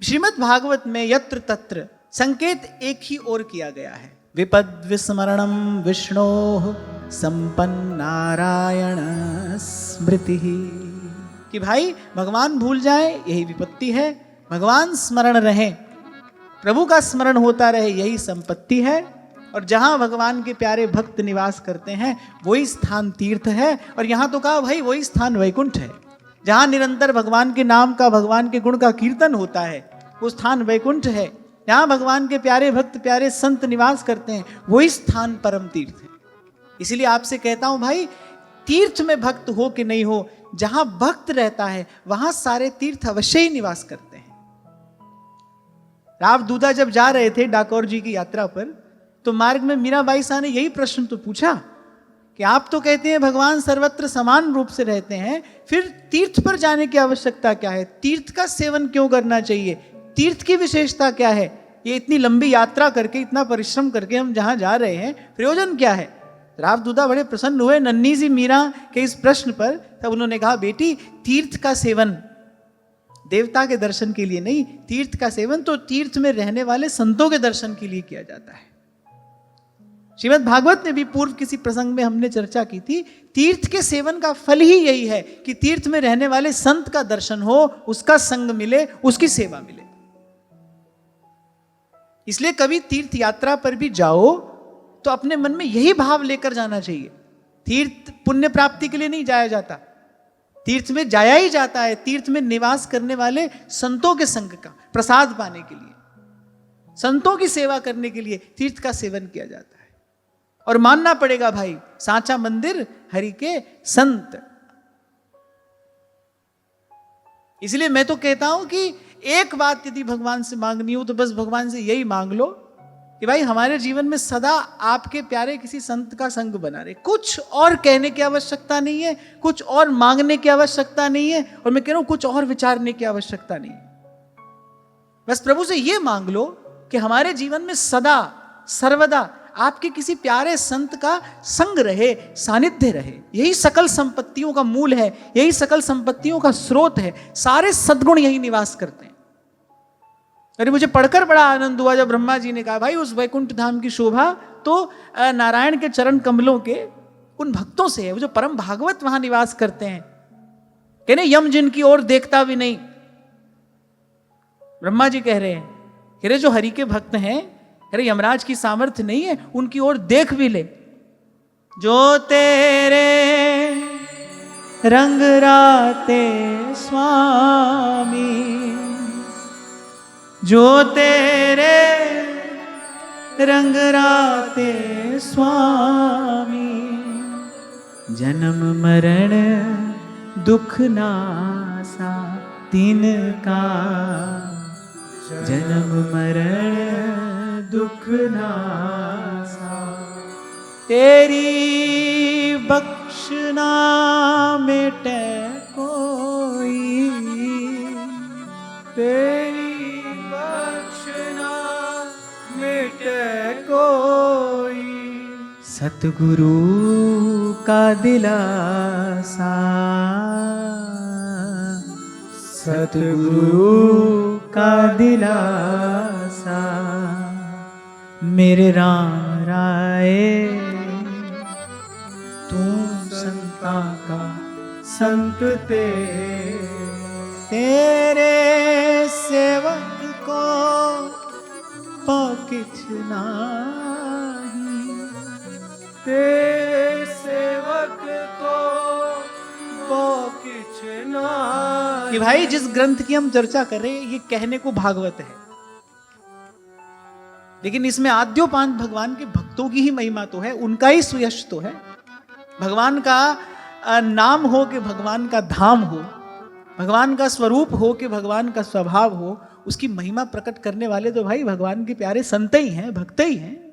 श्रीमद् भागवत में यत्र तत्र संकेत एक ही ओर किया गया है, विपद विस्मरणम विष्णोः संपन्नारायण स्मृति, कि भाई भगवान भूल जाए यही विपत्ति है, भगवान स्मरण रहे, प्रभु का स्मरण होता रहे यही संपत्ति है। और जहां भगवान के प्यारे भक्त निवास करते हैं वही स्थान तीर्थ है। और यहां तो कहा भाई वही स्थान वैकुंठ है, जहां निरंतर भगवान के नाम का, भगवान के गुण का कीर्तन होता है, वो स्थान वैकुंठ है। जहां भगवान के प्यारे भक्त, प्यारे संत निवास करते हैं वही स्थान परम तीर्थ है। इसलिए आपसे कहता हूं भाई, तीर्थ में भक्त हो कि नहीं हो, जहां भक्त रहता है वहां सारे तीर्थ अवश्य ही निवास करते हैं। राव दूधा जब जा रहे थे डाकोर जी की यात्रा पर, तो मार्ग में मीराबाई साहब ने यही प्रश्न तो पूछा कि आप तो कहते हैं भगवान सर्वत्र समान रूप से रहते हैं, फिर तीर्थ पर जाने की आवश्यकता क्या है? तीर्थ का सेवन क्यों करना चाहिए? तीर्थ की विशेषता क्या है? ये इतनी लंबी यात्रा करके, इतना परिश्रम करके हम जहां जा रहे हैं, प्रयोजन क्या है? राव दूधा बड़े प्रसन्न हुए नन्ही सी मीरा के इस प्रश्न पर। तब उन्होंने कहा, बेटी तीर्थ का सेवन देवता के दर्शन के लिए नहीं, तीर्थ का सेवन तो तीर्थ में रहने वाले संतों के दर्शन के लिए किया जाता है। श्रीमद् भागवत में भी पूर्व किसी प्रसंग में हमने चर्चा की थी, तीर्थ के सेवन का फल ही यही है कि तीर्थ में रहने वाले संत का दर्शन हो, उसका संग मिले, उसकी सेवा मिले। इसलिए कभी तीर्थ यात्रा पर भी जाओ तो अपने मन में यही भाव लेकर जाना चाहिए। तीर्थ पुण्य प्राप्ति के लिए नहीं जाया जाता, तीर्थ में जाया ही जाता है तीर्थ में निवास करने वाले संतों के संग का प्रसाद पाने के लिए, संतों की सेवा करने के लिए तीर्थ का सेवन किया जाता है। और मानना पड़ेगा भाई, सांचा मंदिर हरि के संत। इसलिए मैं तो कहता हूं कि एक बात यदि भगवान से मांगनी हो तो बस भगवान से यही मांग लो कि भाई हमारे जीवन में सदा आपके प्यारे किसी संत का संग बना रहे। कुछ और कहने की आवश्यकता नहीं है, कुछ और मांगने की आवश्यकता नहीं है, और मैं कह रहा हूं कुछ और विचारने की आवश्यकता नहीं है। बस प्रभु से यह मांग लो कि हमारे जीवन में सदा सर्वदा आपके किसी प्यारे संत का संग रहे, सानिध्य रहे। यही सकल संपत्तियों का मूल है, यही सकल संपत्तियों का स्रोत है। सारे सद्गुण यही निवास करते हैं। अरे मुझे पढ़कर बड़ा आनंद हुआ जब ब्रह्मा जी ने कहा, भाई उस वैकुंठ धाम की शोभा तो नारायण के चरण कमलों के उन भक्तों से है, वो जो परम भागवत वहां निवास करते हैं। कहने यम जिनकी ओर देखता भी नहीं, ब्रह्मा जी कह रहे हैं, कह रहे जो हरि के भक्त हैं, अरे यमराज की सामर्थ्य नहीं है उनकी ओर देख भी ले। जो तेरे रंग राते स्वामी, जो तेरे रंग राते स्वामी, जन्म मरण दुख नासा तिनका, जन्म मरण दुख नासा, तेरी बख्शना मिटे कोई, तेरी बख्शना मिटे कोई, सतगुरु का दिलासा, सतगुरु का दिलासा, मेरे राम राय तू संता का संत तेरे सेवक को पकिछ नाही, तेरे सेवक को पकिछ नाही। कि भाई जिस ग्रंथ की हम चर्चा कर रहे हैं ये कहने को भागवत है, लेकिन इसमें आद्योपांत भगवान के भक्तों की ही महिमा तो है, उनका ही सुयश तो है। भगवान का नाम हो कि भगवान का धाम हो, भगवान का स्वरूप हो कि भगवान का स्वभाव हो, उसकी महिमा प्रकट करने वाले तो भाई भगवान के प्यारे संत ही हैं, भक्त ही हैं।